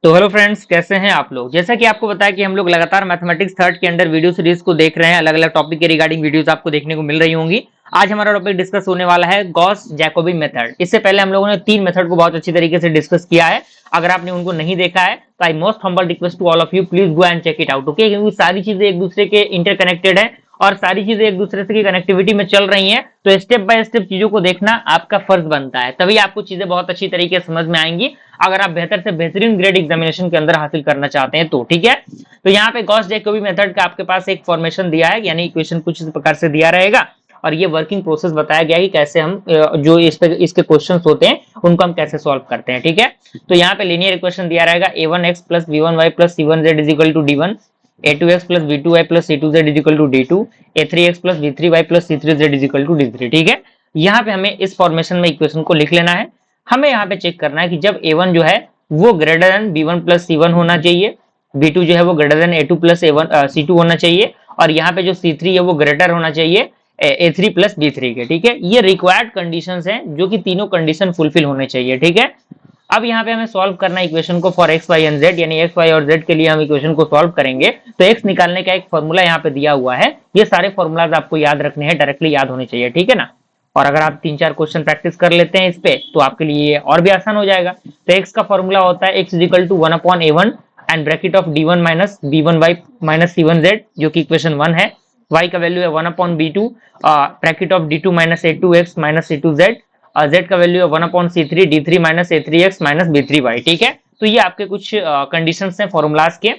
तो hello friends, कैसे हैं आप लोग। जैसा कि आपको बताया कि हम लोग लगातार मैथमेटिक्स थर्ड के अंडर वीडियो सीरीज को देख रहे हैं। अलग अलग टॉपिक के रिगार्डिंग वीडियोस आपको देखने को मिल रही होंगी। आज हमारा टॉपिक डिस्कस होने वाला है गॉस जैकोबी मेथड। इससे पहले हम लोगों ने तीन मेथड को बहुत अच्छी तरीके से डिस्कस किया है। अगर आपने उनको नहीं देखा है तो I most humble request to all of you, please go and check it out. Okay, क्योंकि सारी चीजें एक दूसरे के इंटरकनेक्टेड है और सारी चीजें एक दूसरे से की कनेक्टिविटी में चल रही हैं। तो स्टेप बाय स्टेप चीजों को देखना आपका फर्ज बनता है, तभी आपको चीजें बहुत अच्छी तरीके से समझ में आएंगी। अगर आप बेहतर से बेहतरीन ग्रेड एग्जामिनेशन के अंदर हासिल करना चाहते हैं तो ठीक है। तो यहाँ पे गॉस जैकोबी मेथड का आपके पास एक फॉर्मेशन दिया है, यानी इक्वेशन कुछ इस प्रकार से दिया रहेगा और ये वर्किंग प्रोसेस बताया गया है कि कैसे हम जो इसके क्वेश्चन होते हैं उनको हम कैसे सॉल्व करते हैं। ठीक है, तो यहाँ पे लीनियर इक्वेशन दिया रहेगा a1x plus b1y plus c1z is equal to d1, a2x plus b2y plus c2z is equal to d2, a3x plus b3y plus c3z is equal to d3। ठीक है, यहाँ पे हमें इस फॉर्मेशन में इक्वेशन को लिख लेना है। हमें यहाँ पे चेक करना है कि जब a1 जो है वो greater than b1 plus c1 होना चाहिए, b2 जो है वो greater than a2 plus c2 होना चाहिए, और यहाँ पे जो c3 है वो ग्रेटर होना चाहिए a3 प्लस b3 के। ठीक है, ये रिक्वायर्ड कंडीशंस हैं जो कि तीनों कंडीशन फुलफिल होने चाहिए। ठीक है, अब यहाँ पे हमें सॉल्व करना है इक्वेशन को for X Y and Z, यानी एक्स वाई और जेड के लिए हम इक्वेशन को सॉल्व करेंगे। तो एक्स निकालने का एक फॉर्मूला यहाँ पे दिया हुआ है। ये सारे फॉर्मूलाज आपको याद रखने हैं, डायरेक्टली याद होने चाहिए। ठीक है ना, और अगर आप 3-4 क्वेश्चन प्रैक्टिस कर लेते हैं इस पे तो आपके लिए और भी आसान हो जाएगा। तो एक्स का फॉर्मूला होता है x is equal to 1/a1 and bracket of d1 minus b1y minus c1z, जो कि इक्वेशन 1 है। y का वैल्यू है 1/b2 bracket of d2 minus a2x minus c2z, z का वैल्यू है 1/c3 d3 minus a3x minus b3y। ठीक है, तो ये आपके कुछ कंडीशंस हैं फॉर्मूलाज के।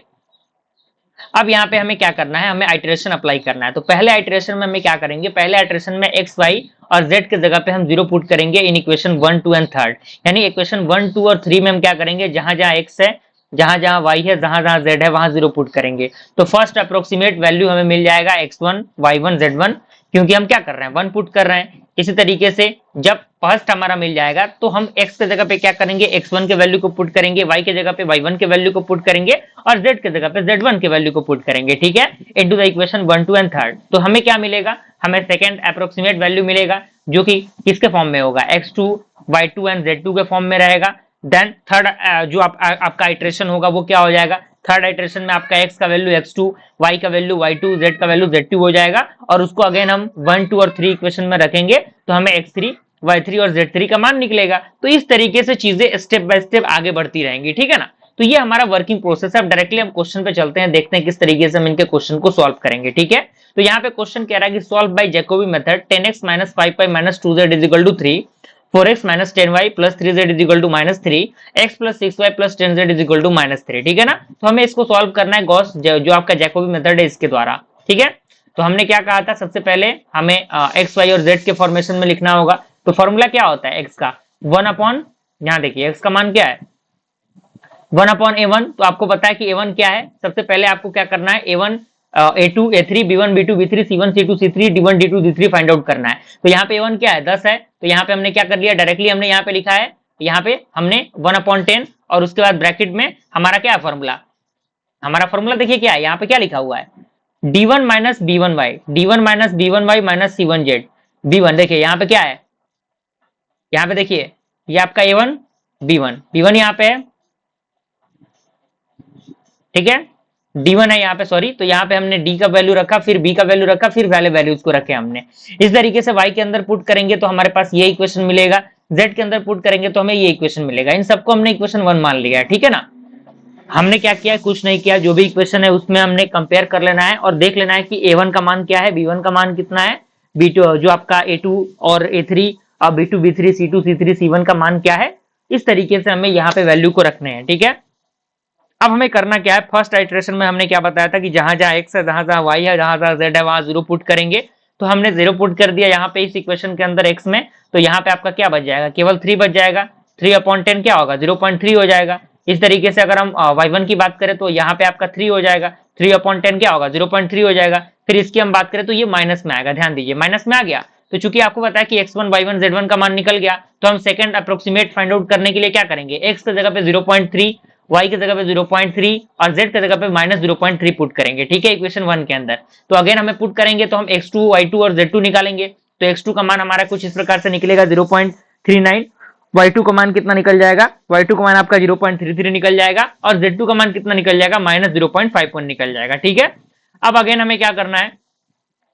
अब यहाँ पे हमें क्या करना है, हमें आइटरेशन अप्लाई करना है। तो पहले आइटरेशन में हमें क्या करेंगे, पहले आइटरेशन में एक्स वाई और जेड के जगह पे हम 0 पुट करेंगे इन इक्वेशन 1, 2 एंड 3। यानी इक्वेशन 1, 2 और 3 में हम क्या करेंगे, जहां जहां एक्स है, जहां जहां वाई है, जहां जहां जेड है, वहां 0 पुट करेंगे। तो फर्स्ट अप्रोक्सीमेट वैल्यू हमें मिल जाएगा x1 y1 z1, क्योंकि हम क्या कर रहे हैं, 1 पुट कर रहे हैं। इसी तरीके से जब फर्स्ट हमारा मिल जाएगा तो हम x के जगह पे क्या करेंगे, x1 के वैल्यू को पुट करेंगे, y के जगह पे y1 के वैल्यू को पुट करेंगे और z के जगह पे z1 के वैल्यू को पुट करेंगे। ठीक है, इनटू द इक्वेशन 1, 2 एंड 3। तो हमें क्या मिलेगा, हमें सेकंड अप्रोक्सीमेट वैल्यू मिलेगा जो कि किसके फॉर्म में होगा, x2 y2 एंड z2 के फॉर्म में रहेगा। देन थर्ड जो आपका आइटरेशन होगा वो क्या हो जाएगा, थर्ड आइटरेशन में आपका x का वैल्यू x2, y का वैल्यू y2, z का वैल्यू z2 हो जाएगा, और उसको अगेन हम 1, 2 और 3 इक्वेशन में रखेंगे तो हमें x3, y3 और z3 का मान निकलेगा। तो इस तरीके से चीजें स्टेप बाय स्टेप आगे बढ़ती रहेंगी। ठीक है ना, तो ये हमारा वर्किंग प्रोसेस है। अब डायरेक्टली हम क्वेश्चन पे चलते हैं, देखते हैं किस तरीके से हम इनके क्वेश्चन को सॉल्व करेंगे। ठीक है, तो यहाँ पे क्वेश्चन कह रहा है कि solve by Jacobi method 10x minus 5y minus 2z is equal to 3, 4x minus 10y plus 3z is equal to minus 3, x plus 6y plus 10z is equal to minus 3। ठीक है ना, तो हमें इसको सॉल्व करना है Gauss जो आपका जैकोबी मेथड है इसके द्वारा। ठीक है, तो हमने क्या कहा था, सबसे पहले हमें x y और z के फॉर्मेशन में लिखना होगा। तो फॉर्मूला क्या होता है x का, 1 अपॉन, यहाँ देखिए x का मान क्या है 1/a1। तो आपको पता है कि a1 क्या है, सबसे पहले आपको क्या करना है, a1 a2 a3 b1 b2 b3 c1 c2 c3 d1 d2 d3 find out करना है। तो यहाँ पे a1 क्या है, 10 है। तो यहाँ पे हमने क्या कर लिया, डायरेक्टली हमने यहाँ पे लिखा है, यहाँ पे हमने 1/10 और उसके बाद ब्रैकेट में हमारा क्या है फॉर्मूला, हमारा फॉर्मूला देखिए क्या है, यहाँ पे क्या लिखा हुआ है, d1 minus b1y, d1 minus b1y minus c1z। b1 देखिए यहाँ पे क्या है, यहाँ पे देखिए ये आपका a1 b1 यहाँ पे है। ठीक है, d1 है यहाँ पे, सॉरी। तो यहाँ पे हमने d का वैल्यू रखा, फिर b का वैल्यू रखा, फिर वाले वैल्यूज को रखे हमने। इस तरीके से y के अंदर पुट करेंगे तो हमारे पास ये इक्वेशन मिलेगा, z के अंदर पुट करेंगे तो हमें ये इक्वेशन मिलेगा। इन सबको हमने इक्वेशन 1 मान लिया है। ठीक है ना, हमने क्या किया, कुछ नहीं किया, जो भी इक्वेशन है उसमें हमने कंपेयर कर लेना है और देख लेना है कि a1 का मान क्या है, b1 का मान कितना है, b2 जो आपका a2 और a3 और b2 b3 c2 c3 c1 का मान क्या है। इस तरीके से हमें यहाँ पे वैल्यू को रखने हैं। ठीक है, अब हमें करना क्या है, फर्स्ट आइटरेशन में हमने क्या बताया था कि जहां जहां x है, जहां जहां y है, जहां जहां z है, वहां 0 पुट करेंगे। तो हमने 0 पुट कर दिया यहाँ पे इस इक्वेशन के अंदर x में। तो यहाँ पे आपका क्या बच जाएगा, केवल 3 बच जाएगा। 3/10 क्या होगा, 0.3 हो जाएगा। इस तरीके से अगर हम y1 की बात करें तो यहाँ पे आपका 3 हो जाएगा, 3/10 क्या होगा, 0.3 हो जाएगा। फिर इसकी हम बात करें तो ये माइनस में आएगा, ध्यान दीजिए माइनस में आ गया। तो चूंकि आपको पता है कि x1 y1 z1 का मान निकल गया, तो हम सेकंड अप्रोक्सीमेट फाइंड आउट करने के लिए क्या करेंगे, x की जगह पे 0.3, y की जगह पे 0.3 और z की जगह पे माइनस 0.3 पुट करेंगे। ठीक है, इक्वेशन 1 के अंदर। तो अगेन हमें पुट करेंगे तो हम x2 y2 और z2 निकालेंगे। तो x2 का मान हमारा कुछ इस प्रकार से निकलेगा 0.39, y2 का मान कितना निकल जाएगा, y2 का मान आपका 0.33 निकल जाएगा और z2 का मान कितना निकल जाएगा, -0.51 निकल जाएगा। ठीक है, अब अगेन हमें क्या करना है,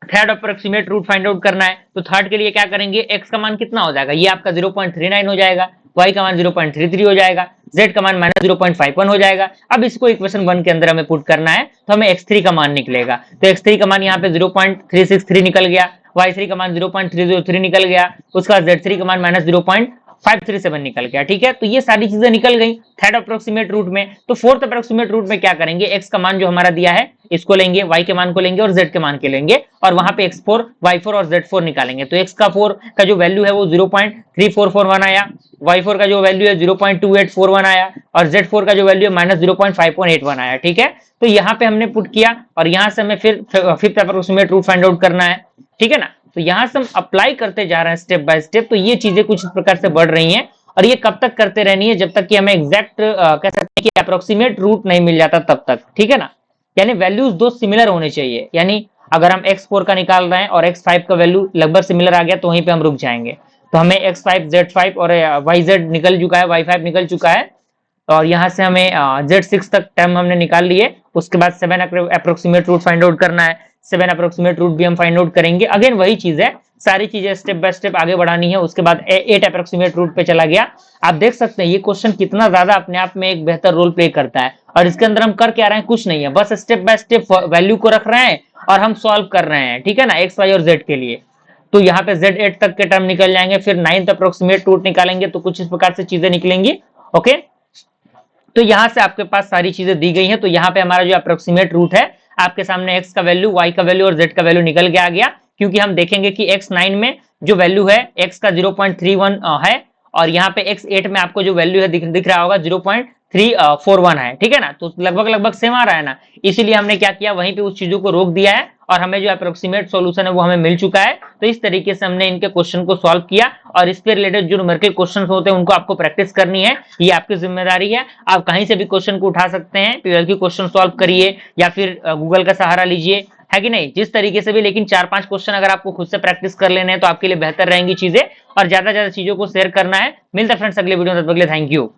third approximate root find out करना है। तो थर्ड के लिए क्या करेंगे, x का मान कितना हो जाएगा, ये आपका 0.39 हो जाएगा, y का मान 0.33 हो जाएगा, z का मान -0.51 हो जाएगा। अब इसको इक्वेशन 1 के अंदर हमें पुट करना है, तो हमें x3 का मान निकलेगा। तो x3 का मान यहाँ पे 0.363 निकल गया, y3 का मान 0.303 निकल गया, उसका z3 का मान -0.537 निकल गया। ठीक है, तो ये सारी चीजें निकल गई थर्ड अप्रोक्सीमेट रूट में। तो फोर्थ अप्रोक्सीमेट रूट में क्या करेंगे, x का मान जो हमारा दिया है इसको लेंगे, y के मान को लेंगे और z के मान के लेंगे और वहां पे x4, y4 और z4 निकालेंगे। तो x का 4 का जो वैल्यू है वो 0.3441 आया, y4 का जो वैल्यू है 0.2841 आया और z4 का जो वैल्यू है -0.5181 आया। ठीक है, तो यहाँ पे हमने पुट किया और यहाँ से हमें फिर fifth approximate root find out करना है। ठीक है ना, तो यहां से हम अप्लाई करते जा रहे हैं स्टेप बाय स्टेप। तो ये चीजें कुछ इस प्रकार से बढ़ रही हैं और ये कब तक करते रहनी है, जब तक कि हमें एग्जैक्ट कह सकते हैं कि अप्रोक्सीमेट रूट नहीं मिल जाता तब तक। ठीक है ना, यानी वैल्यूज दो सिमिलर होने चाहिए, यानी अगर हम x4 का निकाल रहे हैं और x5 का वैल्यू लगभग सिमिलर आ गया तो वहीं पे हम रुक जाएंगे। तो हमें x5 z5 और yz निकल चुका है, y5 निकल चुका है और यहाँ से हमें z6 तक टर्म हमने निकाल लिए। उसके बाद 7 अप्रोक्सीमेट रूट फाइंड आउट करना है, 7 अप्रोक्सीमेट रूट भी हम फाइंड आउट करेंगे। अगेन वही चीज है, सारी चीजें स्टेप बाय स्टेप आगे बढ़ानी है। उसके बाद 8 अप्रोक्सीमेट रूट पे चला गया। आप देख सकते हैं ये क्वेश्चन कितना ज्यादा अपने आप में एक बेहतर रोल प्ले करता है और इसके अंदर हम कर क्या रहे हैं, कुछ नहीं है, बस स्टेप बाय स्टेप वैल्यू को रख रहे हैं और हम सॉल्व कर रहे हैं। ठीक है ना, एक्स वाई और जेड के लिए। तो यहाँ पे z8 तक के टर्म निकल जाएंगे, फिर 9th अप्रोक्सीमेट रूट निकालेंगे तो कुछ इस प्रकार से चीजें निकलेंगी। ओके, तो यहाँ से आपके पास सारी चीजें दी गई हैं। तो यहाँ पे हमारा जो अप्रोक्सीमेट रूट है, आपके सामने x का वैल्यू, y का वैल्यू और z का वैल्यू निकल के आ गया, क्योंकि हम देखेंगे कि x9 में जो वैल्यू है x का 0.31 है और यहाँ पे x8 में आपको जो वैल्यू है दिख रहा होगा 0.341 है। ठीक है ना, तो लगभग सेम आ रहा है ना, इसीलिए हमने क्या किया, वहीं पे उस चीजों को रोक दिया है और हमें जो अप्रोक्सीमेट सॉल्यूशन है वो हमें मिल चुका है। तो इस तरीके से हमने इनके क्वेश्चन को सॉल्व किया और इस पे रिलेटेड जो न्यूमेरिकल क्वेश्चन होते हैं उनको आपको प्रैक्टिस करनी है, ये आपकी जिम्मेदारी है। आप कहीं से भी क्वेश्चन को उठा सकते हैं, पीएलक्यू क्वेश्चन सॉल्व करिए या फिर गूगल का सहारा लीजिए, है कि नहीं, जिस तरीके से भी, लेकिन 4-5 क्वेश्चन अगर आपको खुद से प्रैक्टिस कर लेने हैं तो आपके लिए बेहतर रहेंगी चीजें और ज्यादा चीजों को शेयर करना है। मिलता है फ्रेंड्स अगले वीडियो में, तब तक के लिए थैंक यू।